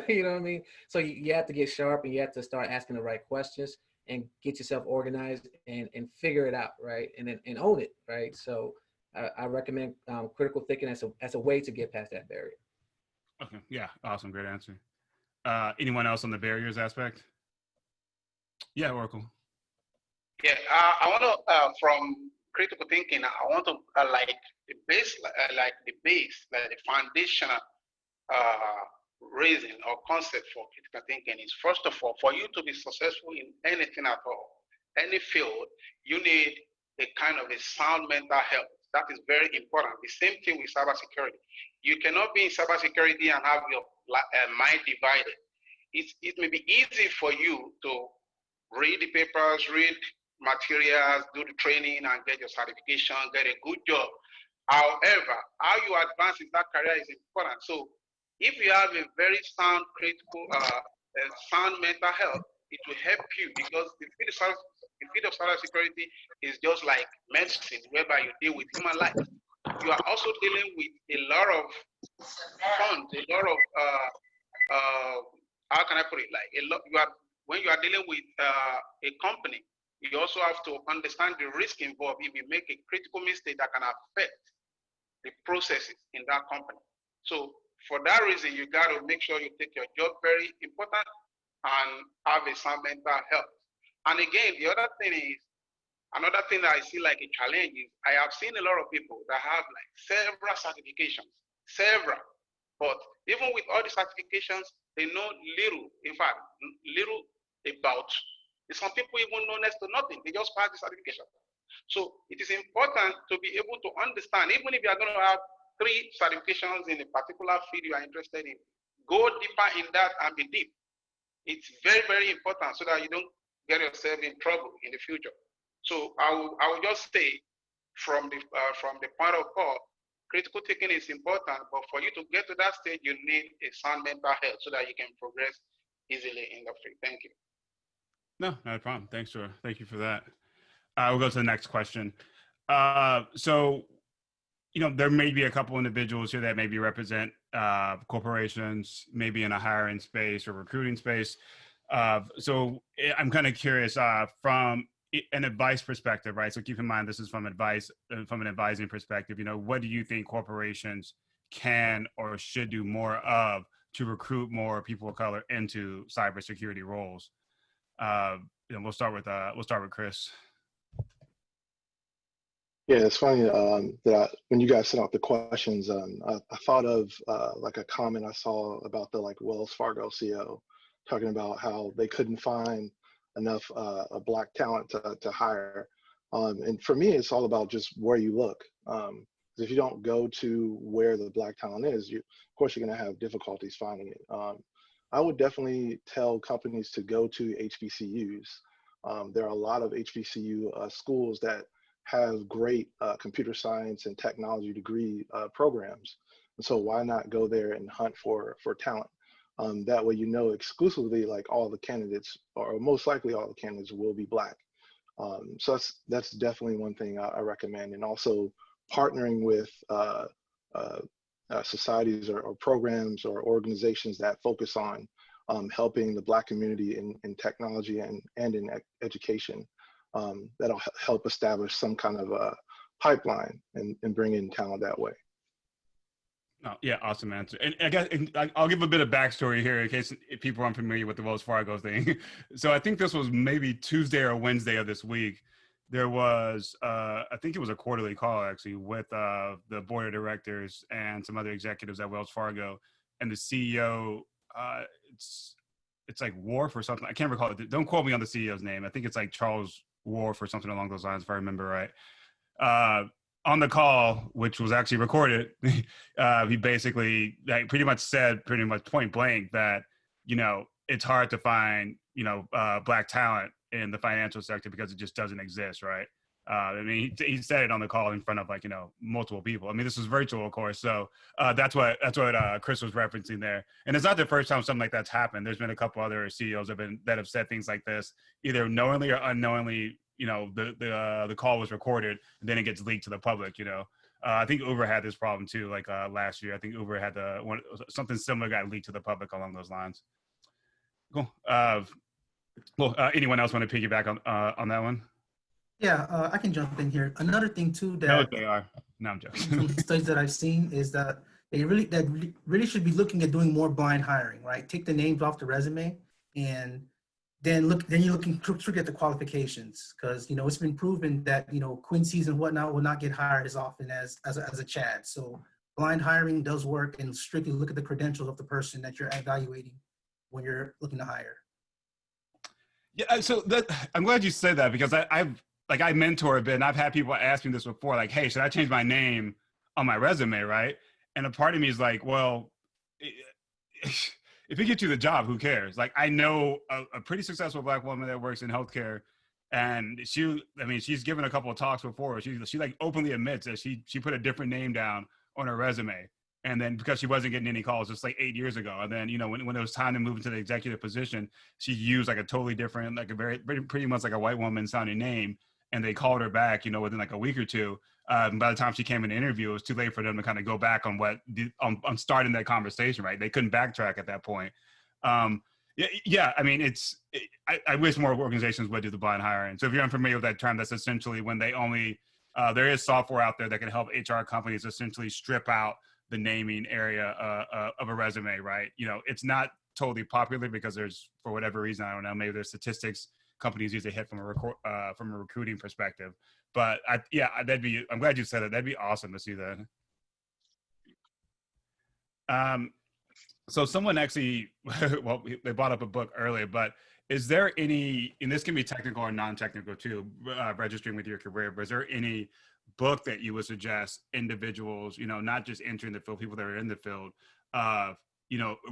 You know what I mean? So you have to get sharp and you have to start asking the right questions and get yourself organized and figure it out, right? And own it, right? So I recommend critical thinking as a way to get past that barrier. Okay. Yeah. Awesome. Great answer. Anyone else on the barriers aspect? Yeah, Oracle. Yeah, I want to from critical thinking. I want to like the base, like the foundational uh, reason or concept for critical thinking is first of all, for you to be successful in anything at all, any field, you need a kind of a sound mental health. That is very important. The same thing with cybersecurity. You cannot be in cybersecurity and have your mind divided. It may be easy for you to read the papers, read materials, do the training, and get your certification, get a good job. However, how you advance in that career is important. So if you have a very sound critical, sound mental health, it will help you because the field of cybersecurity is just like medicine, whereby you deal with human life. You are also dealing with a lot of funds, a lot of how can I put it? Like a lot, when you are dealing with a company, you also have to understand the risk involved if you make a critical mistake that can affect the processes in that company. So for that reason, you got to make sure you take your job very important and have a sound mental health. And again, the other thing is, another thing that I see like a challenge is I have seen a lot of people that have like several certifications, several, but even with all the certifications, they know little, in fact, little about. Some people even know next to nothing. They just pass the certification. So it is important to be able to understand, even if you are going to have 3 certifications in a particular field you are interested in, go deeper in that and be deep. It's very, very important so that you don't get yourself in trouble in the future. So I will just say from the point of call, critical thinking is important, but for you to get to that stage, you need a sound mental health so that you can progress easily in the field. Thank you. No, not a problem. Thank you for that. We'll go to the next question. So, there may be a couple individuals here that maybe represent corporations, maybe in a hiring space or recruiting space. So I'm kind of curious from an advice perspective, right? So keep in mind, this is from an advising perspective. What do you think corporations can or should do more of to recruit more people of color into cybersecurity roles? We'll start with Chris. Yeah, it's funny that when you guys sent out the questions, I thought of like a comment I saw about the Wells Fargo CEO talking about how they couldn't find enough Black talent to hire. And for me, it's all about just where you look. If you don't go to where the Black talent is, of course, you're going to have difficulties finding it. I would definitely tell companies to go to HBCUs. There are a lot of HBCU schools that have great computer science and technology degree programs. And so why not go there and hunt for talent? That way, exclusively all the candidates, or most likely all the candidates, will be Black. So that's definitely one thing I recommend. And also partnering with societies or programs or organizations that focus on helping the Black community in technology and in education. That'll help establish some kind of a pipeline and bring in talent that way. Oh, yeah, awesome answer. And I guess I'll give a bit of backstory here in case people aren't familiar with the Wells Fargo thing. So I think this was maybe Tuesday or Wednesday of this week. There was, I think it was a quarterly call actually with the board of directors and some other executives at Wells Fargo, and the CEO. It's like Wharf or something. I can't recall it. Don't quote me on the CEO's name. I think it's like Charles Wharf or something along those lines, if I remember right. On the call, which was actually recorded, he basically pretty much said point blank that, it's hard to find, Black talent in the financial sector because it just doesn't exist, right? I mean, he said it on the call in front of multiple people. I mean, this was virtual, of course. So that's what Chris was referencing there. And it's not the first time something like that's happened. There's been a couple other CEOs that have said things like this, either knowingly or unknowingly. The call was recorded and then it gets leaked to the public. I think Uber had this problem too. Like last year, I think Uber had something similar got leaked to the public along those lines. Cool. Anyone else want to piggyback on that one? Yeah, I can jump in here. Another thing too No, that they are. No, I'm joking. from the studies that I've seen is that really should be looking at doing more blind hiring, right? Take the names off the resume and then you're looking at the qualifications, because it's been proven that Quincy's and whatnot will not get hired as often as a Chad. So blind hiring does work, and strictly look at the credentials of the person that you're evaluating when you're looking to hire. Yeah, so I'm glad you said that, because I mentor a bit, and I've had people ask me this before, like, hey, should I change my name on my resume, right? And a part of me is like, well, if it gets you the job, who cares? Like, I know a pretty successful Black woman that works in healthcare, and she's given a couple of talks before. She like openly admits that she put a different name down on her resume, and then because she wasn't getting any calls, just like 8 years ago, and then when it was time to move into the executive position, she used like a totally different, like a pretty much like a white woman sounding name, and they called her back, within like a week or two. By the time she came in the interview, it was too late for them to kind of go back on on starting that conversation, right? They couldn't backtrack at that point. Yeah. I mean, I wish more organizations would do the blind hiring. So if you're unfamiliar with that term, that's essentially when they only, there is software out there that can help HR companies essentially strip out the naming area of a resume, right? It's not totally popular because there's, for whatever reason, I don't know, maybe there's statistics companies use a hit from a recruiting perspective. But I'm glad you said that. That'd be awesome to see that. So someone actually, well, they brought up a book earlier, but is there any, and this can be technical or non-technical too, registering with your career, but is there any book that you would suggest individuals, not just entering the field, people that are in the field,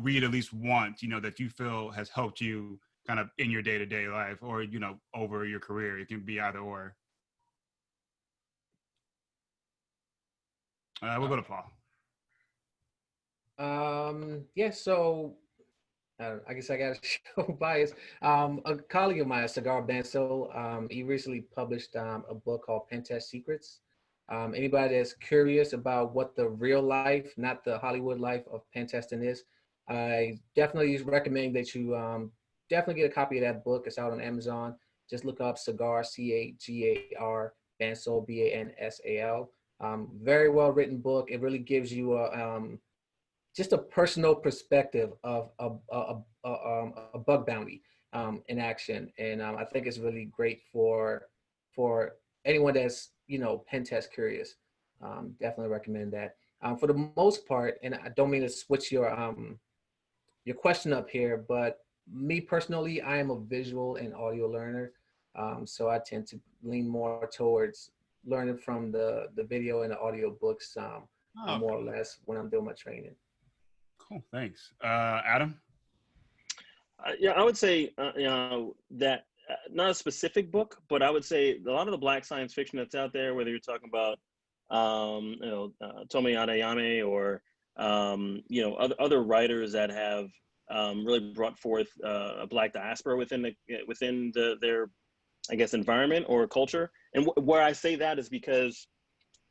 read at least once, that you feel has helped you kind of in your day-to-day life, or, over your career? It can be either or. We'll go to Paul. Yeah, so I guess I got to show bias. A colleague of mine, Cigar Benso, he recently published a book called Pen Test Secrets. Anybody that's curious about what the real life, not the Hollywood life of pen testing is, I definitely recommend that you definitely get a copy of that book. It's out on Amazon. Just look up Cigar, Cagar, Bansal, Bansal. Very well written book. It really gives you just a personal perspective of a bug bounty in action, and I think it's really great for anyone that's pen test curious. Definitely recommend that. For the most part, and I don't mean to switch your question up here, but me personally, I am a visual and audio learner, so I tend to lean more towards learning from the video and the audio books, more or less, when I'm doing my training. Cool, thanks. Adam? Yeah, I would say that not a specific book, but I would say a lot of the Black science fiction that's out there, whether you're talking about Tomi Adeyemi or other writers that have really brought forth a Black diaspora within their, I guess, environment or culture. And where I say that is because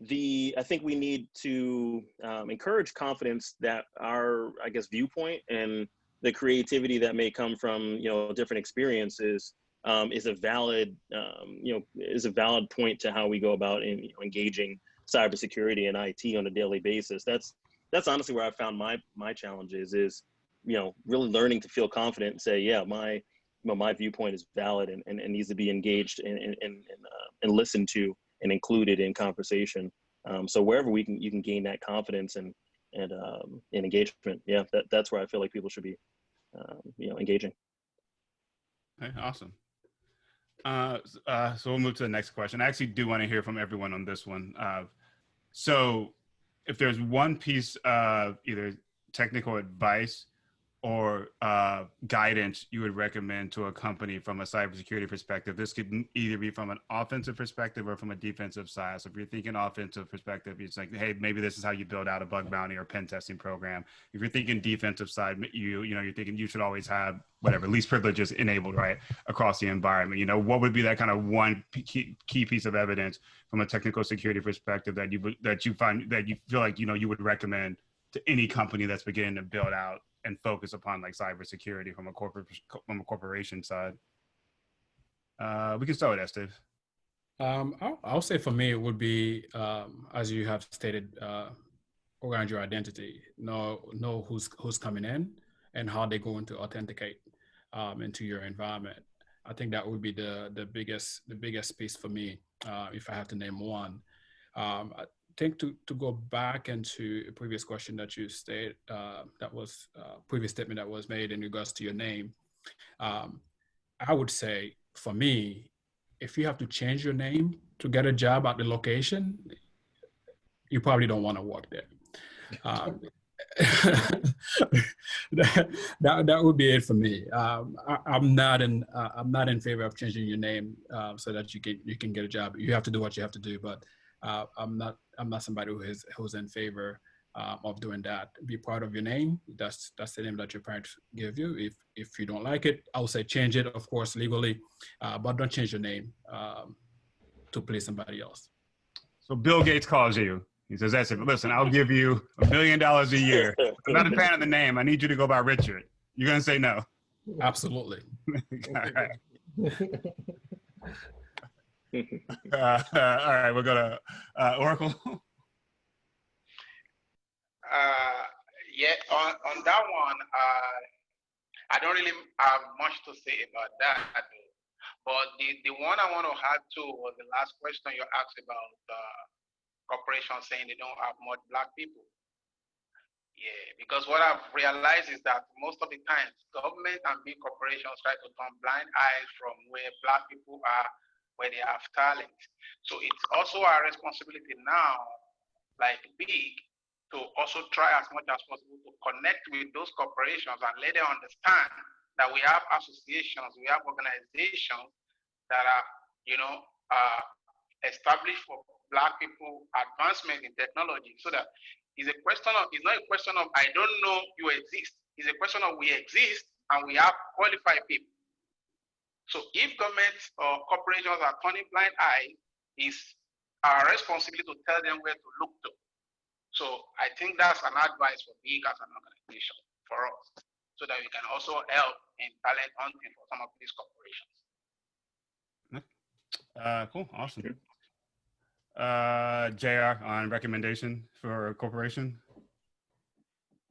I think we need to encourage confidence that our, I guess, viewpoint and the creativity that may come from different experiences is a valid point to how we go about engaging cybersecurity and IT on a daily basis. That's honestly where I found my challenges is really learning to feel confident and say, yeah, my viewpoint is valid and needs to be engaged and listened to and included in conversation. So wherever you can gain that confidence and engagement, yeah, that's where I feel like people should be, engaging. Okay, awesome. So we'll move to the next question. I actually do want to hear from everyone on this one. So if there's one piece of either technical advice or guidance you would recommend to a company from a cybersecurity perspective? This could either be from an offensive perspective or from a defensive side. So if you're thinking offensive perspective, it's like, hey, maybe this is how you build out a bug bounty or pen testing program. If you're thinking defensive side, you're thinking you should always have whatever least privileges enabled, right, across the environment. What would be that kind of one key piece of evidence from a technical security perspective that you find that you feel like you would recommend to any company that's beginning to build out and focus upon like cybersecurity from a corporation side? We can start with that, Steve. I'll say for me, it would be, as you have stated, organize your identity, know who's coming in and how they're going to authenticate into your environment. I think that would be the biggest piece for me, if I have to name one. I think to go back into a previous question that you stated, that was previous statement that was made in regards to your name. I would say for me, if you have to change your name to get a job at the location, you probably don't want to work there. That would be it for me. I'm not in favor of changing your name so that you can get a job. You have to do what you have to do, but I'm not somebody who's in favor of doing that. Be proud of your name. That's the name that your parents give you. If you don't like it, I would say change it, of course, legally, but don't change your name to please somebody else. So Bill Gates calls you. He says, "That's it. Listen, I'll give you $1 million a year. I'm not a fan of the name. I need you to go by Richard." You're gonna say no? Absolutely. All right. All right, we'll go to Oracle. Yeah, on that one, I don't really have much to say about that. But the one I want to add to was the last question you asked about corporations saying they don't have much Black people. Yeah, because what I've realized is that most of the times, government and big corporations try to turn blind eyes from where Black people are, where they have talent. So it's also our responsibility now, like big, to also try as much as possible to connect with those corporations and let them understand that we have associations, we have organizations that are, established for Black people advancement in technology, so that it's not a question of I don't know you exist. It's a question of we exist and we have qualified people. So if governments or corporations are turning blind eye, it's our responsibility to tell them where to look to. So I think that's an advice for big as an organization for us, so that we can also help in talent hunting for some of these corporations. Cool, awesome. JR, on recommendation for a corporation?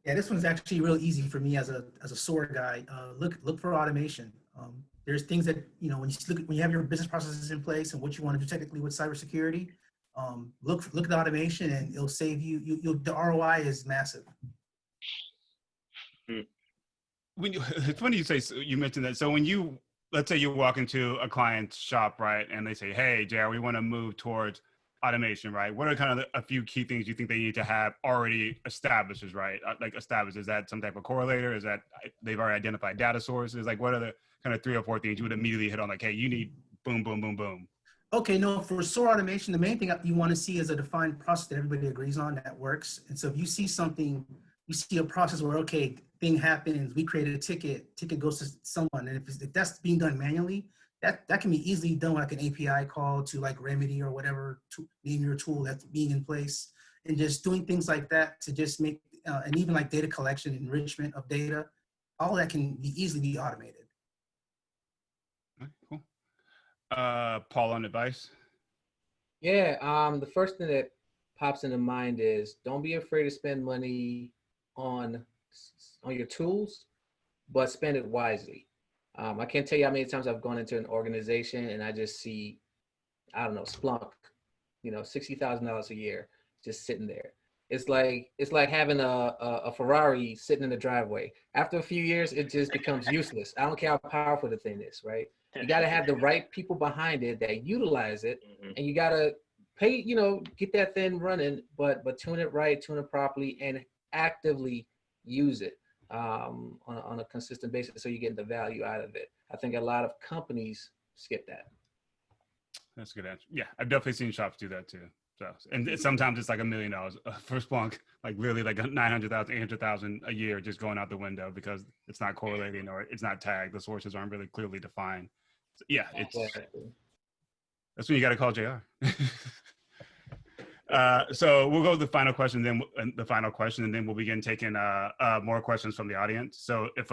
Yeah, this one's actually real easy for me as a SOAR guy. Look for automation. There's things that, when you have your business processes in place and what you want to do technically with cybersecurity, look at the automation and it'll save you. The ROI is massive. It's funny you mentioned that. So when let's say you walk into a client's shop, right, and they say, "Hey, JR, we want to move towards automation," right? What are kind of a few key things you think they need to have already established, right? Like established, is that some type of correlator? Is that they've already identified data sources? Like what are the kind of 3 or 4 things you would immediately hit on? Like, hey, you need boom, boom, boom, boom. Okay, no, for SOAR automation, the main thing you want to see is a defined process that everybody agrees on that works. And so if you see something, you see a process where, okay, thing happens, we created a ticket goes to someone. And if that's being done manually, that can be easily done with like an API call to like Remedy or whatever, to name your tool that's being in place. And just doing things like that to just make, and even like data collection, enrichment of data, all that can easily be automated. Okay, cool. Paul, on advice? Yeah, the first thing that pops into mind is don't be afraid to spend money on your tools, but spend it wisely. I can't tell you how many times I've gone into an organization and I just see, I don't know, Splunk, $60,000 a year just sitting there. It's like having a Ferrari sitting in the driveway. After a few years, it just becomes useless. I don't care how powerful the thing is, right? You got to have the right people behind it that utilize it, and you got to pay, get that thing running, but tune it right, tune it properly, and actively use it. on a consistent basis, so you're getting the value out of it. I think a lot of companies skip that. That's a good answer. Yeah, I've definitely seen shops do that too. So, and sometimes it's like $1 million for Splunk, like literally like 900,000, 800,000 a year just going out the window because it's not correlating or it's not tagged. The sources aren't really clearly defined. So, yeah, that's when you got to call JR. So we'll go to the final question, then and then we'll begin taking more questions from the audience. So if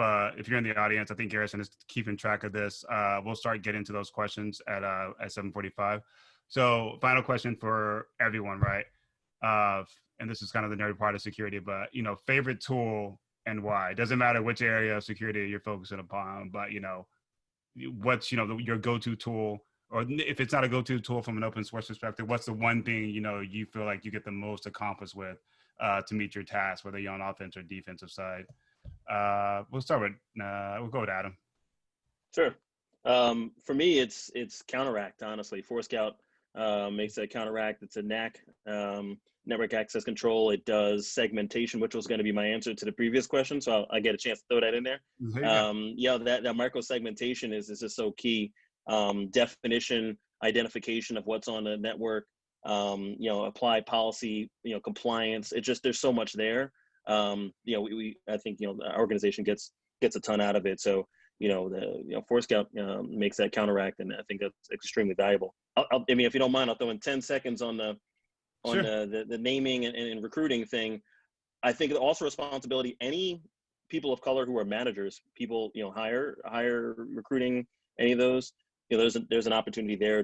you're in the audience, I think Garrison is keeping track of this. We'll start getting to those questions at 7:45. So final question for everyone, right? And this is kind of the nerdy part of security, but favorite tool and why. It doesn't matter which area of security you're focusing upon, but what's your go-to tool. Or if it's not a go-to tool from an open source perspective, what's the one thing you feel like you get the most accomplished with to meet your task, whether you're on offense or defensive side? We'll start with we'll go with Adam. Sure. For me, it's Counteract. Honestly, Forescout makes a Counteract. It's a NAC, network access control. It does segmentation, which was going to be my answer to the previous question. So I get a chance to throw that in there. Yeah, that micro segmentation is just so key. Definition, identification of what's on the network, apply policy, compliance. There's so much there. I think, our organization gets a ton out of it. So, Forescout makes that Counteract, and I think that's extremely valuable. I mean, if you don't mind, I'll throw in 10 seconds on the naming and recruiting thing. I think also responsibility, any people of color who are managers, people, hire recruiting, any of those, there's an opportunity there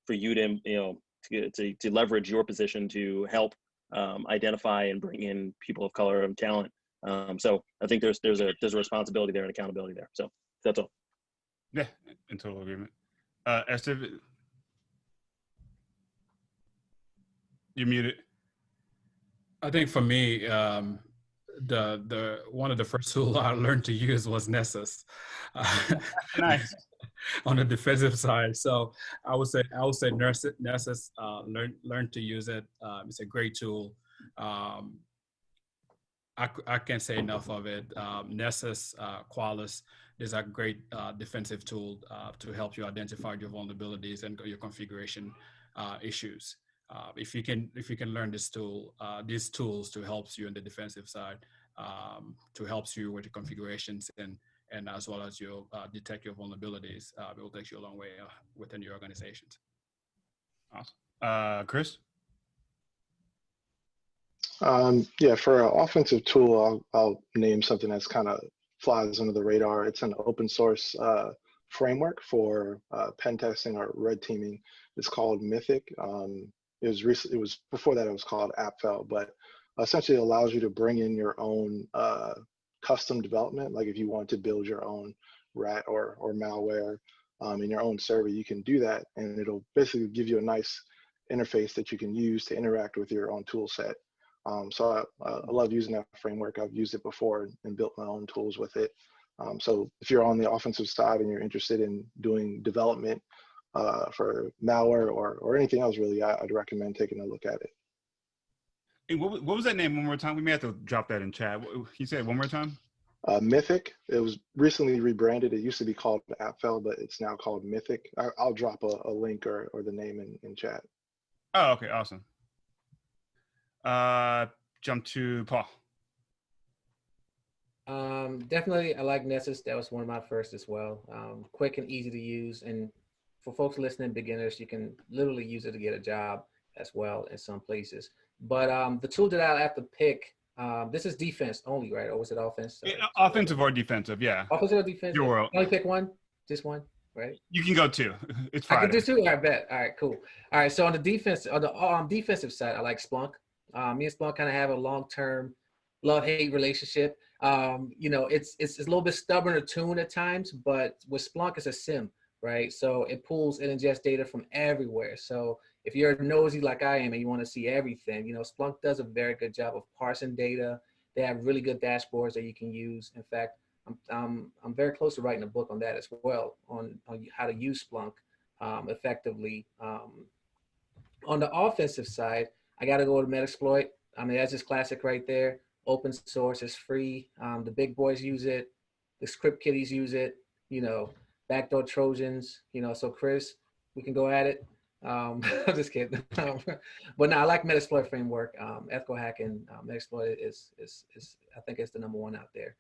for you to leverage your position to help identify and bring in people of color and talent. So I think there's a responsibility there and accountability there. So that's all. Yeah, in total agreement. Esther, you're muted. I think for me, the one of the first tools I learned to use was Nessus. Nice. On the defensive side, so I would say Nessus. Learn to use it. It's a great tool. I can't say enough of it. Nessus, Qualys is a great defensive tool to help you identify your vulnerabilities and your configuration issues. If you can learn these tools to help you in the defensive side, to help you with the configurations and as well as you detect your vulnerabilities, it will take you a long way within your organizations. Awesome. Chris? Yeah, for an offensive tool, I'll name something that's kind of flies under the radar. It's an open source framework for pen testing or red teaming. It's called Mythic. It was before that it was called AppFell, but essentially it allows you to bring in your own custom development. Like if you want to build your own rat or malware in your own server, you can do that, and it'll basically give you a nice interface that you can use to interact with your own tool set. So I love using that framework. I've used it before and built my own tools with it. So if you're on the offensive side and you're interested in doing development for malware or anything else, really, I'd recommend taking a look at it. Hey, what was that name one more time? We may have to drop that in chat. You said it one more time? Mythic. It was recently rebranded. It used to be called AppFell, but it's now called Mythic. I'll drop a link or the name in chat. Oh, okay, awesome. Jump to Paul. Definitely, I like Nessus. That was one of my first as well. Quick and easy to use, and for folks listening, beginners, you can literally use it to get a job as well in some places. But the tool that I'll have to pick, this is defense only, right? Or was it offense? Yeah, offensive or defensive, yeah. Offensive or defensive? Your world. Only pick one? Just one, right? You can go two. It's Friday. I can do two? I bet. All right, cool. All right, so on the defensive side, I like Splunk. Me and Splunk kind of have a long-term love-hate relationship. It's a little bit stubborn to tune at times, but with Splunk, it's a SIM, right? So it ingests data from everywhere. So if you're nosy like I am and you want to see everything, Splunk does a very good job of parsing data. They have really good dashboards that you can use. In fact, I'm very close to writing a book on that as well, on how to use Splunk effectively. On the offensive side, I got to go to Metasploit. I mean, that's just classic right there. open source, it's free. The big boys use it, the script kiddies use it, you know, backdoor Trojans, you know, so Chris, we can go at it. I'm just kidding. But no, I like Metasploit framework. Ethical hacking, Metasploit is I think it's the #1 out there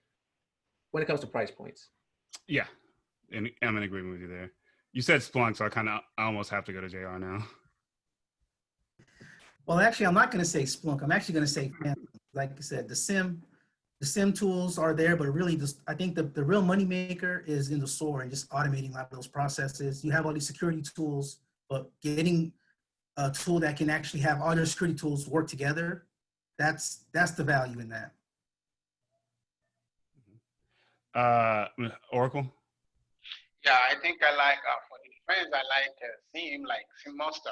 when it comes to price points. Yeah, and I'm in agreement with you there. You said Splunk, so I almost have to go to JR now. Well, actually, I'm not going to say Splunk. I'm actually going to say, like I said, the SIM tools are there, but really, I think the real moneymaker is in the SOAR and just automating a lot of those processes. You have all these security tools, but getting a tool that can actually have all your security tools work together, that's the value in that. Oracle? Yeah, I think I like, for the defense, I like SIEM, like SIEM Monster.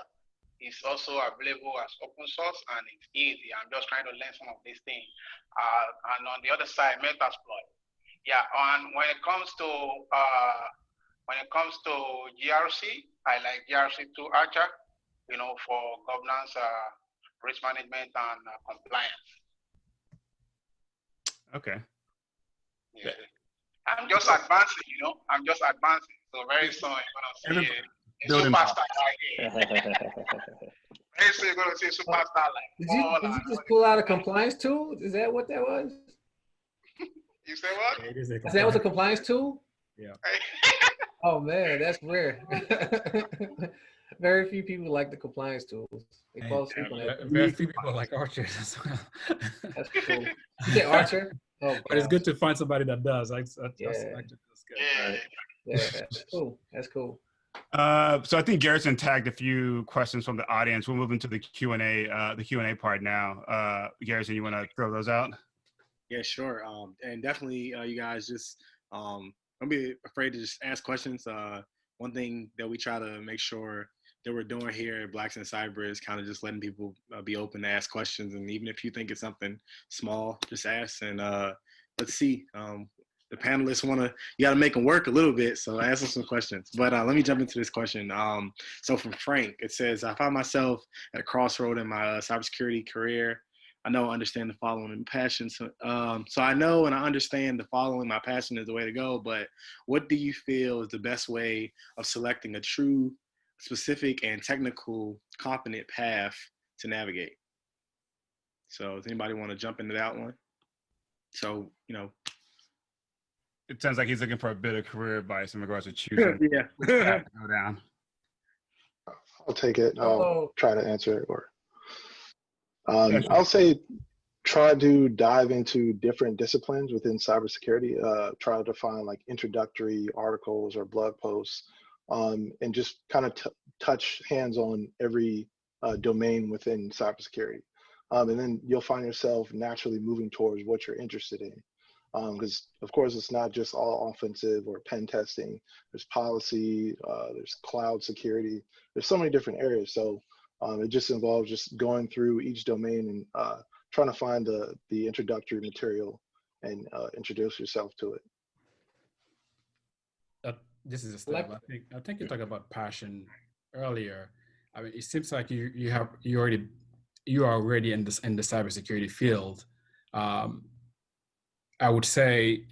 It's also available as open source and it's easy. I'm just trying to learn some of these things. And on the other side, Metasploit. Yeah, and when it comes to GRC, I like GRC2 Archer, you know, for governance, risk management, and compliance. Okay. Yeah. I'm just advancing, you know. I'm just advancing. So very soon you're gonna see a superstar right here. Very soon you're gonna see a superstar like. Did you just pull out a compliance tool? Is that what that was? You say what? Yeah, it is a Is that was a compliance tool? Yeah. Oh man, that's rare. Very few people like the compliance tools. They fall asleep on that. Very few people like archers as well. That's cool. You say Archer? Oh, but it's gosh. good to find somebody that does. That's Yeah. actually good. Yeah. Yeah, that's cool. That's cool. So I think Garrison tagged a few questions from the audience. We'll move into the Q&A part now. Garrison, you want to throw those out? Yeah, sure. And definitely, you guys just don't be afraid to just ask questions. One thing that we try to make sure that we're doing here at Blacks in Cyber is kind of just letting people be open to ask questions. And even if you think it's something small, just ask. And let's see. The panelists you got to make them work a little bit. So ask them some questions. But let me jump into this question. So from Frank, it says, I find myself at a crossroad in my cybersecurity career. I know I understand the following and passion. So I know and I understand the following, my passion is the way to go, but what do you feel is the best way of selecting a true, specific, and technical, competent path to navigate? So does anybody want to jump into that one? So, you know. It sounds like he's looking for a bit of career advice in regards to choosing. Yeah. To go down. I'll take it. I'll try to answer it. Or I'll say try to dive into different disciplines within cybersecurity. Try to find like introductory articles or blog posts, and just kind of touch hands on every domain within cybersecurity. And then you'll find yourself naturally moving towards what you're interested in. Because of course it's not just all offensive or pen testing. There's policy, there's cloud security. There's so many different areas. So it just involves just going through each domain and trying to find the introductory material and introduce yourself to it. This is a step. I think you talked about passion earlier. I mean, it seems like you are already in the cybersecurity field. I would say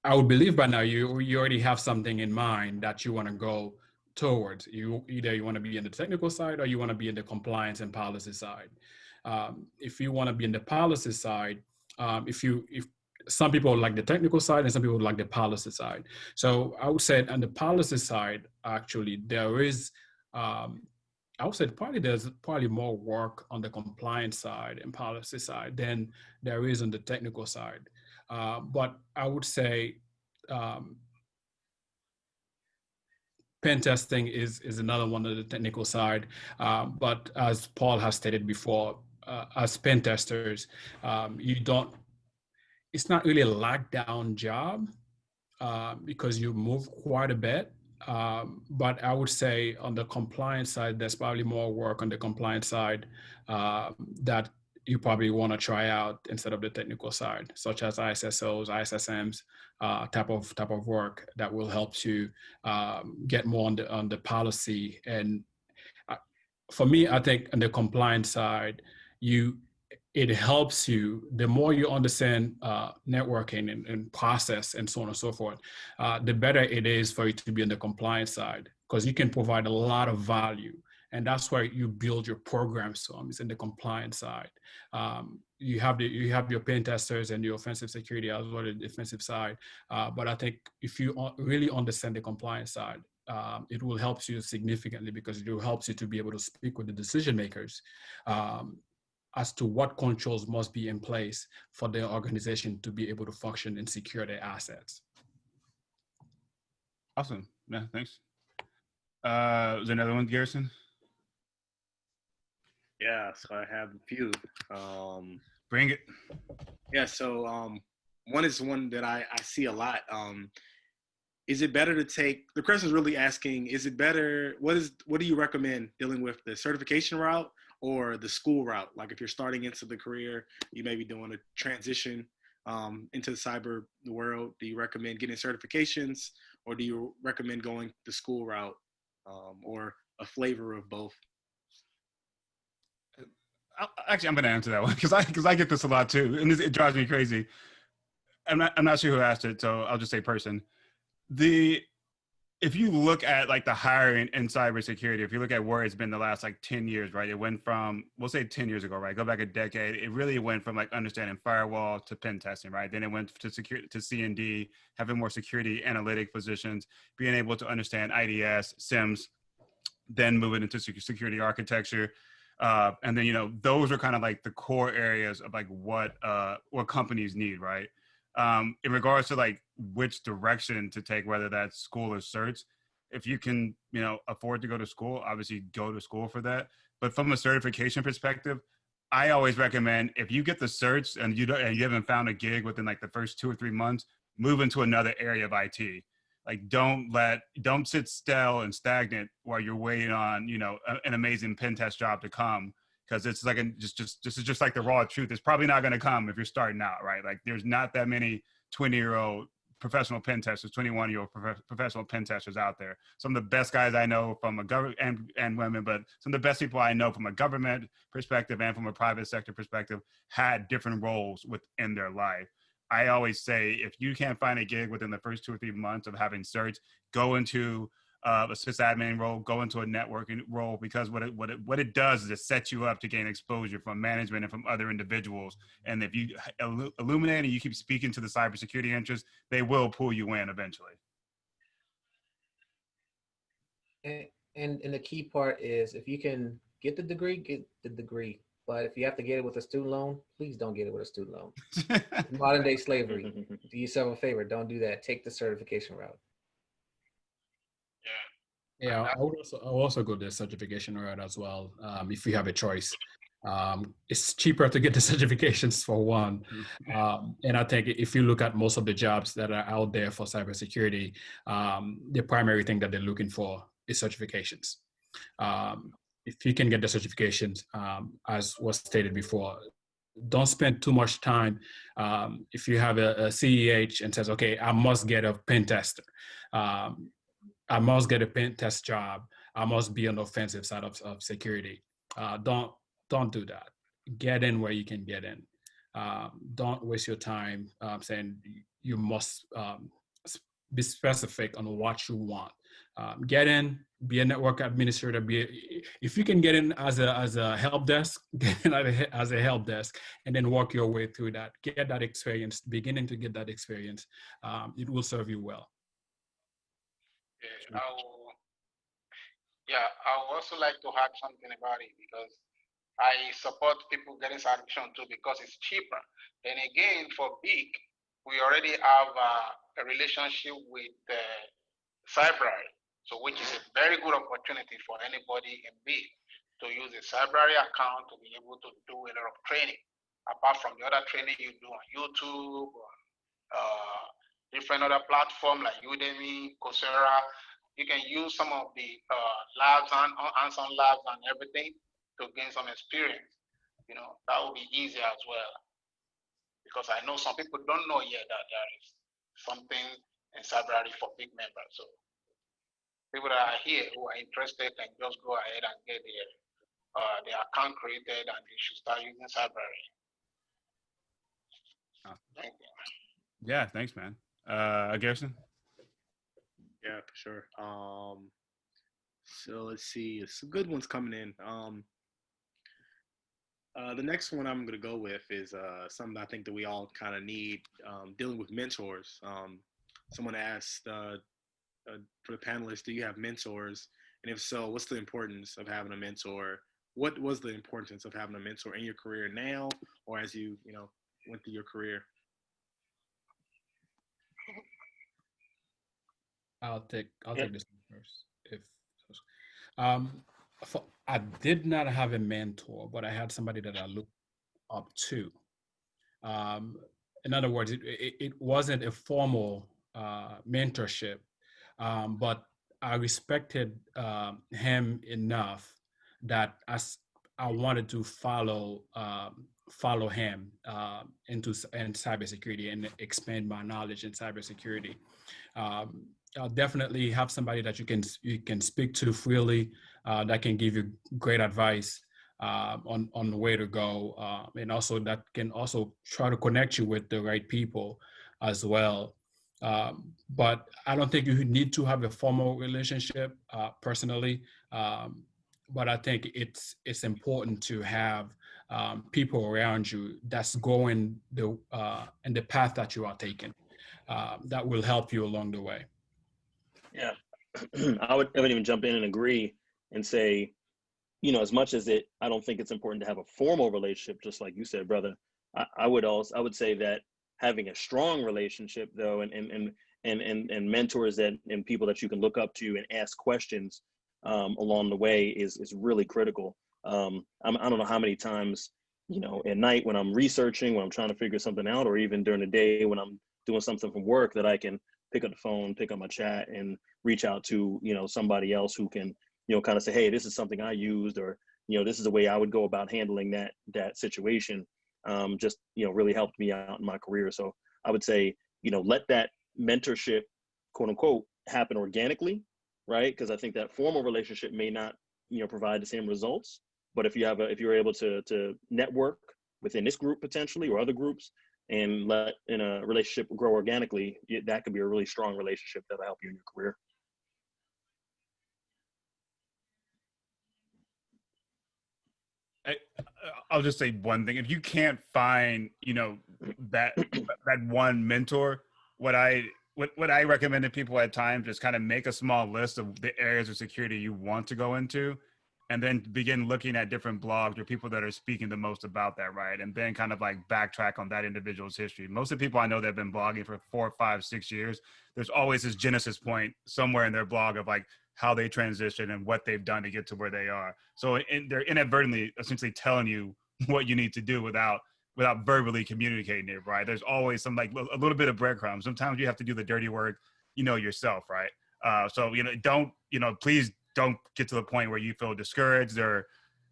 I would believe by now you already have something in mind that you want to go towards. Either you want to be in the technical side or you want to be in the compliance and policy side. If you want to be in the policy side, if some people like the technical side and some people like the policy side. So I would say on the policy side, actually, there is, I would say there's probably more work on the compliance side and policy side than there is on the technical side. But I would say pen testing is another one of the technical side. But as Paul has stated before, as pen testers, it's not really a lockdown job because you move quite a bit. But I would say on the compliance side, there's probably more work on the compliance side that you probably want to try out instead of the technical side, such as ISSOs, ISSMs, type of work that will help you get more on the policy. And for me, I think on the compliance side, it helps you, the more you understand networking and process and so on and so forth, the better it is for you to be on the compliance side, because you can provide a lot of value. And that's where you build your programs from, is in the compliance side. You have your pen testers and your offensive security as well as the defensive side. But I think if you really understand the compliance side, it will help you significantly, because it will help you to be able to speak with the decision makers as to what controls must be in place for the organization to be able to function and secure their assets. Awesome. Yeah, thanks. Is there another one, Garrison? Yeah, so I have a few. Bring it. Yeah, so one is one that I see a lot. Is it better to take, the question is really asking, is it better, what do you recommend dealing with, the certification route or the school route? Like if you're starting into the career, you may be doing a transition into the cyber world. Do you recommend getting certifications, or do you recommend going the school route, or a flavor of both? Actually, I'm going to answer that one because I get this a lot too, and it drives me crazy. I'm not sure who asked it, so I'll just say person. If you look at like the hiring in cybersecurity, if you look at where it's been the last like 10 years, right? It went from, we'll say 10 years ago, right? Go back a decade. It really went from like understanding firewall to pen testing, right? Then it went to C&D, having more security analytic positions, being able to understand IDS, SIMs, then moving into security architecture. And then, you know, those are kind of like the core areas of like what companies need, right? In regards to like which direction to take, whether that's school or certs, if you can, you know, afford to go to school, obviously go to school for that. But from a certification perspective, I always recommend, if you get the certs and you haven't found a gig within like the first 2 or 3 months, move into another area of IT. Like don't sit still and stagnant while you're waiting on, you know, an amazing pen test job to come. Because it's like this is just like the raw truth. It's probably not going to come if you're starting out, right? Like there's not that many 20-year-old professional pen testers, 21-year-old professional pen testers out there. Some of the best guys I know from a government and women, but some of the best people I know from a government perspective and from a private sector perspective had different roles within their life. I always say, if you can't find a gig within the first 2 or 3 months of having certs, go into a sysadmin role, go into a networking role, because what it does is it sets you up to gain exposure from management and from other individuals. And if you illuminate and you keep speaking to the cybersecurity interests, they will pull you in eventually. And the key part is, if you can get the degree. But if you have to get it with a student loan, please don't get it with a student loan. Modern day slavery. Do yourself a favor. Don't do that. Take the certification route. Yeah, I would also go the certification route as well, if you have a choice. It's cheaper to get the certifications for one. And I think if you look at most of the jobs that are out there for cybersecurity, the primary thing that they're looking for is certifications. If you can get the certifications, as was stated before, don't spend too much time. If you have a CEH and says, okay, I must get a pen tester. I must get a pen test job. I must be on the offensive side of security. Don't do that. Get in where you can get in. Don't waste your time saying you must be specific on what you want. Get in, be a network administrator. If you can get in as a help desk, get in as a help desk, and then work your way through that. Get that experience. Beginning to get that experience, it will serve you well. I would also like to add something about it, because I support people getting certification too, because it's cheaper. And again, for BIC, we already have a relationship with Cybrary, so which is a very good opportunity for anybody in BIC to use a Cybrary account to be able to do a lot of training, apart from the other training you do on YouTube, different other platforms like Udemy, Coursera. You can use some of the labs and hands-on labs and everything to gain some experience. You know, that will be easier as well. Because I know some people don't know yet that there is something in Cybrary for BIC members. So people that are here who are interested can just go ahead and get their account created, and they should start using Cybrary. Yeah, thanks, man. Garrison? Yeah, for sure. So let's see, some good ones coming in. The next one I'm gonna go with is something I think that we all kind of need, dealing with mentors. Someone asked for the panelists, do you have mentors? And if so, what's the importance of having a mentor? What was the importance of having a mentor in your career now, or as you went through your career? I'll take Yep. this one first. If um, I did not have a mentor, but I had somebody that I looked up to. In other words, it wasn't a formal mentorship, but I respected him enough that I wanted to follow him in cybersecurity and expand my knowledge in cybersecurity. Um, I'll definitely have somebody that you can speak to freely, that can give you great advice on the way to go, and also that can also try to connect you with the right people as well. But I don't think you need to have a formal relationship personally. But I think it's important to have people around you that's going in the path that you are taking, that will help you along the way. Yeah, I would even jump in and agree and say, as much as I don't think it's important to have a formal relationship, just like you said, brother. I would say that having a strong relationship, though, and mentors and people that you can look up to and ask questions along the way is really critical. I don't know how many times, at night when I'm researching, when I'm trying to figure something out, or even during the day when I'm doing something from work, that I can pick up the phone, pick up my chat, and reach out to somebody else who can kind of say, hey, this is something I used, or this is the way I would go about handling that situation. Just really helped me out in my career. So I would say let that mentorship, quote unquote, happen organically, right? Because I think that formal relationship may not provide the same results. But if you're able to network within this group potentially, or other groups, and let in a relationship grow organically, that could be a really strong relationship that'll help you in your career. I'll just say one thing. If you can't find, that one mentor, what I recommend to people at times is kind of make a small list of the areas of security you want to go into, and then begin looking at different blogs or people that are speaking the most about that, right? And then kind of like backtrack on that individual's history. Most of the people I know that have been blogging for 4, 5, 6 years, there's always this genesis point somewhere in their blog of like how they transition and what they've done to get to where they are. So they're inadvertently essentially telling you what you need to do without verbally communicating it, right? There's always some like a little bit of breadcrumbs. Sometimes you have to do the dirty work, yourself, right? So, please don't get to the point where you feel discouraged or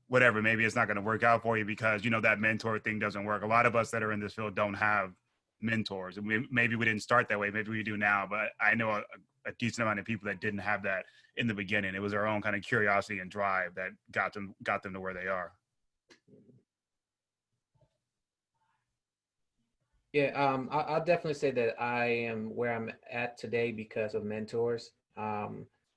whatever. Maybe it's not going to work out for you because, that mentor thing doesn't work. A lot of us that are in this field don't have mentors, and maybe we didn't start that way. Maybe we do now, but I know a decent amount of people that didn't have that in the beginning. It was their own kind of curiosity and drive that got them to where they are. Yeah, I'll definitely say that I am where I'm at today because of mentors.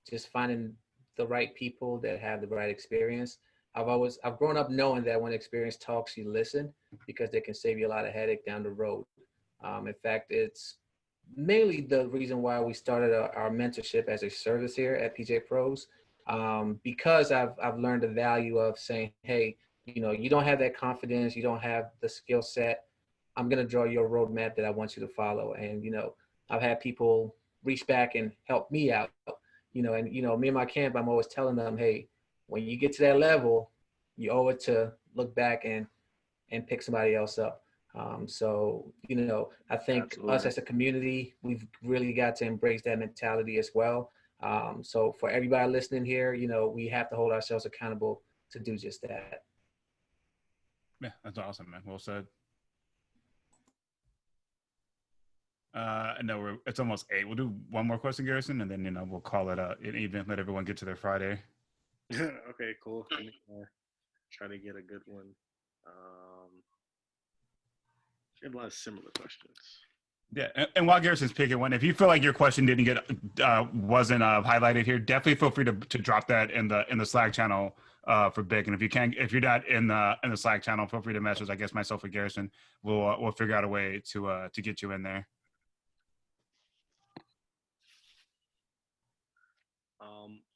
Just finding the right people that have the right experience. I've grown up knowing that when experience talks, you listen, because they can save you a lot of headache down the road. In fact, it's mainly the reason why we started our mentorship as a service here at PJ Pros, because I've learned the value of saying, hey, you don't have that confidence, you don't have the skill set. I'm going to draw you a roadmap that I want you to follow. And, I've had people reach back and help me out, and, me and my camp, I'm always telling them, hey, when you get to that level, you owe it to look back and pick somebody else up. So, I think Absolutely. us as a community, we've really got to embrace that mentality as well. So for everybody listening here, we have to hold ourselves accountable to do just that. Yeah, that's awesome, man. Well said. No, it's almost 8. We'll do one more question, Garrison, and then we'll call it an evening. Let everyone get to their Friday. Okay, cool. Let me try to get a good one. We have a lot of similar questions. Yeah, and while Garrison's picking one, if you feel like your question didn't get wasn't highlighted here, definitely feel free to drop that in the Slack channel for BIC. And if you're not in the Slack channel, feel free to message. I guess myself or Garrison, we'll figure out a way to get you in there.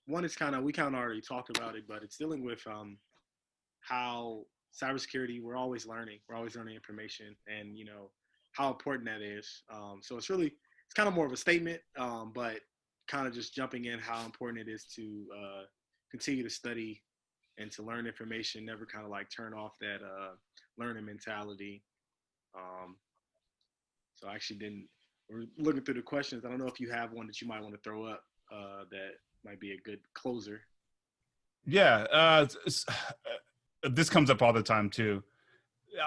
One is we kind of already talked about it, but it's dealing with how cybersecurity, we're always learning information, and how important that is. So it's kind of more of a statement, but kind of just jumping in how important it is to continue to study and to learn information, never kind of like turn off that learning mentality. So I actually we're looking through the questions. I don't know if you have one that you might want to throw up that might be a good closer. Yeah, this comes up all the time too.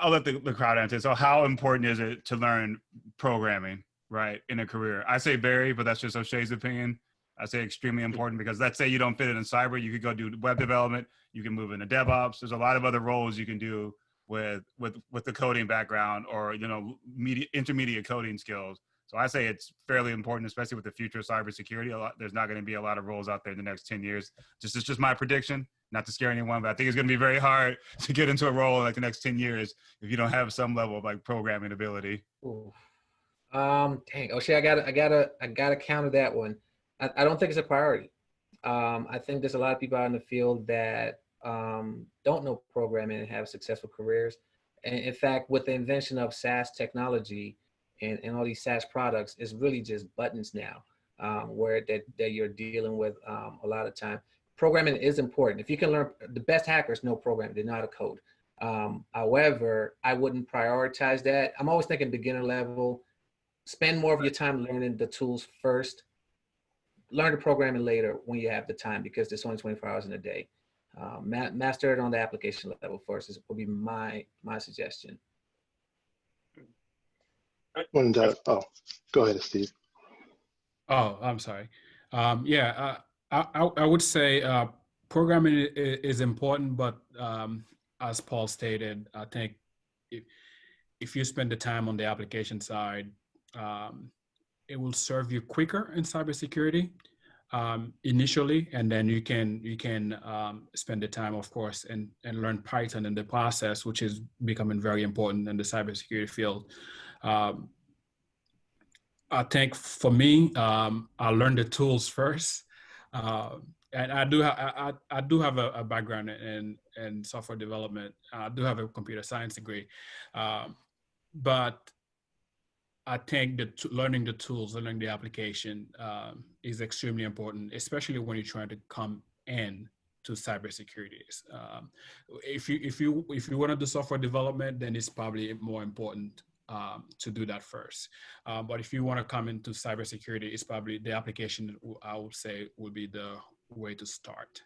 I'll let the crowd answer. So how important is it to learn programming, right, in a career? I say very, but that's just O'Shea's opinion. I say extremely important because let's say you don't fit it in cyber, you could go do web development, you can move into DevOps. There's a lot of other roles you can do with the coding background or intermediate coding skills. So I say it's fairly important, especially with the future of cybersecurity. There's not going to be a lot of roles out there in the next 10 years. It's just my prediction, not to scare anyone, but I think it's going to be very hard to get into a role in like the next 10 years if you don't have some level of like programming ability. Ooh. Dang, O'Shea, I gotta counter that one. I don't think it's a priority. I think there's a lot of people out in the field that don't know programming and have successful careers. And in fact, with the invention of SaaS technology and all these SaaS products, it's really just buttons now, where that you're dealing with a lot of time. Programming is important. If you can learn, the best hackers know programming, they know how to code. However, I wouldn't prioritize that. I'm always thinking beginner level. Spend more of your time learning the tools first. Learn the programming later when you have the time, because there's only 24 hours in a day. Master it on the application level first would be my suggestion. Oh, go ahead, Steve. Oh, I'm sorry. Yeah, I would say programming is important, but as Paul stated, I think if you spend the time on the application side, it will serve you quicker in cybersecurity initially, and then you can spend the time, of course, and learn Python in the process, which is becoming very important in the cybersecurity field. I think for me, I learned the tools first, and I do have a background in software development. I do have a computer science degree, but I think that learning the tools, learning the application is extremely important, especially when you're trying to come in to cybersecurity. If you want to do software development, then it's probably more important to do that first. But if you want to come into cybersecurity, it's probably the application, I would say, would be the way to start.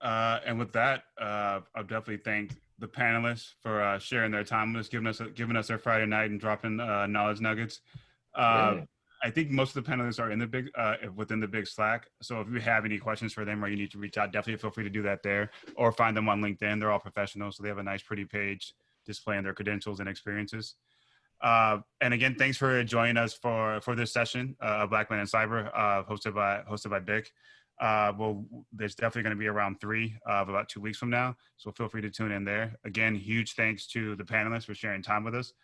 And with that, I'll definitely thank the panelists for sharing their time with us, giving us their Friday night and dropping knowledge nuggets. I think most of the panelists are in the within the big Slack. So if you have any questions for them or you need to reach out, definitely feel free to do that there, or find them on LinkedIn. They're all professionals, so they have a nice, pretty page displaying their credentials and experiences. And again, thanks for joining us for this session of Black Men in Cyber, hosted by BIC. Well, there's definitely going to be around 3 of about 2 weeks from now. So feel free to tune in there. Again, huge thanks to the panelists for sharing time with us.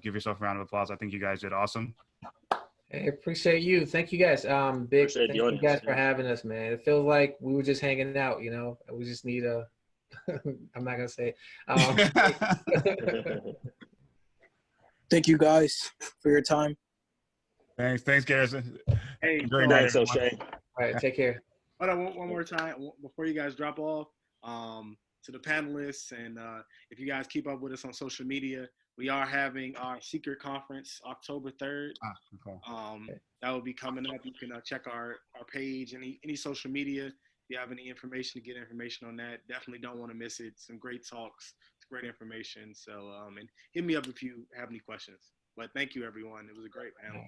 Give yourself a round of applause. I think you guys did awesome. Hey, appreciate you. Thank you guys. Big thank you guys for having us, man. It feels like we were just hanging out, you know. We just need a I'm not gonna say Thank you guys for your time. Thanks, Garrison. Hey, thanks, O'Shea. All right, take care. Hold on one more time before you guys drop off. To the panelists, and if you guys keep up with us on social media, we are having our secret conference October 3rd. That will be coming up. You can check our page, any social media. If you have any information, to get information on that, definitely don't want to miss it. Some great talks, it's great information. So, and hit me up if you have any questions. But thank you, everyone. It was a great panel.